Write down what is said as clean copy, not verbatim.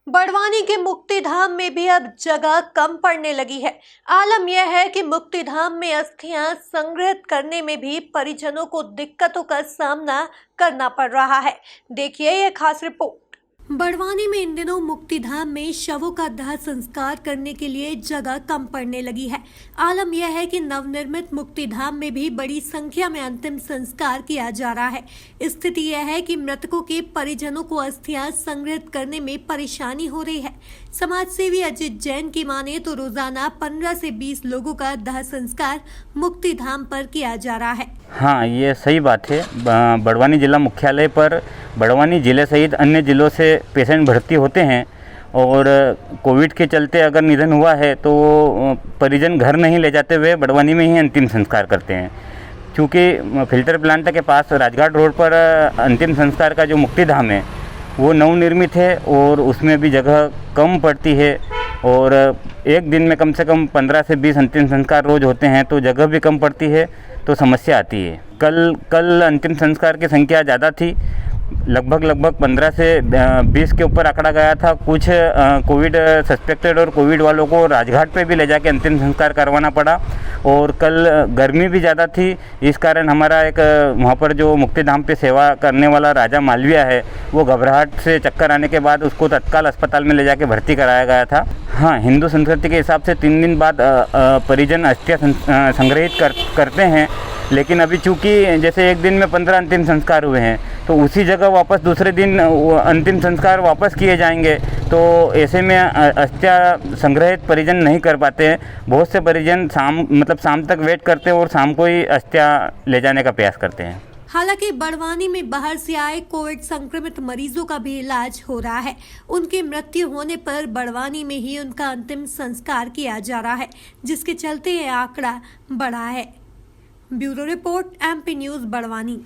बड़वानी के मुक्तिधाम में भी अब जगह कम पड़ने लगी है। आलम यह है कि मुक्तिधाम में अस्थियां संग्रहित करने में भी परिजनों को दिक्कतों का सामना करना पड़ रहा है। देखिए ये खास रिपोर्ट। बड़वानी में इन दिनों मुक्तिधाम में शवों का दाह संस्कार करने के लिए जगह कम पड़ने लगी है। आलम यह है कि नवनिर्मित मुक्तिधाम में भी बड़ी संख्या में अंतिम संस्कार किया जा रहा है। स्थिति यह है कि मृतकों के परिजनों को अस्थियां संग्रहित करने में परेशानी हो रही है। समाज सेवी अजित जैन की माने तो रोजाना 15 से 20 लोगों का दाह संस्कार मुक्तिधाम पर किया जा रहा है। हाँ, ये सही बात है। बड़वानी जिला मुख्यालय पर बड़वानी जिले सहित अन्य जिलों से पेशेंट भर्ती होते हैं और कोविड के चलते अगर निधन हुआ है तो परिजन घर नहीं ले जाते हुए बड़वानी में ही अंतिम संस्कार करते हैं। क्योंकि फिल्टर प्लांट के पास राजघाट रोड पर अंतिम संस्कार का जो मुक्तिधाम है वो नवनिर्मित है और उसमें भी जगह कम पड़ती है और एक दिन में कम से कम 15 से 20 अंतिम संस्कार रोज होते हैं तो जगह भी कम पड़ती है तो समस्या आती है। कल अंतिम संस्कार की संख्या ज़्यादा थी, लगभग 15 से 20 के ऊपर आंकड़ा गया था। कुछ कोविड सस्पेक्टेड और कोविड वालों को राजघाट पे भी ले जाके अंतिम संस्कार करवाना पड़ा और कल गर्मी भी ज़्यादा थी। इस कारण हमारा एक वहाँ पर जो मुक्तिधाम पे सेवा करने वाला राजा मालविया है वो घबराहट से चक्कर आने के बाद उसको तत्काल अस्पताल में ले जाके भर्ती कराया गया था। हाँ, हिंदू संस्कृति के हिसाब से 3 दिन बाद परिजन अस्थियाँ संग्रहित करते हैं, लेकिन अभी चूँकि जैसे एक दिन में 15 अंतिम संस्कार हुए हैं तो उसी जगह वापस दूसरे दिन अंतिम संस्कार वापस किए जाएंगे, तो ऐसे में अस्थियाँ संग्रहित परिजन नहीं कर पाते हैं। बहुत से परिजन शाम तक वेट करते हैं और शाम को ही अस्थियाँ ले जाने का प्रयास करते हैं। हालांकि बड़वानी में बाहर से आए कोविड संक्रमित मरीजों का भी इलाज हो रहा है। उनकी मृत्यु होने पर बड़वानी में ही उनका अंतिम संस्कार किया जा रहा है, जिसके चलते यह आंकड़ा बढ़ा है। Bureau report, MP news, Barwani.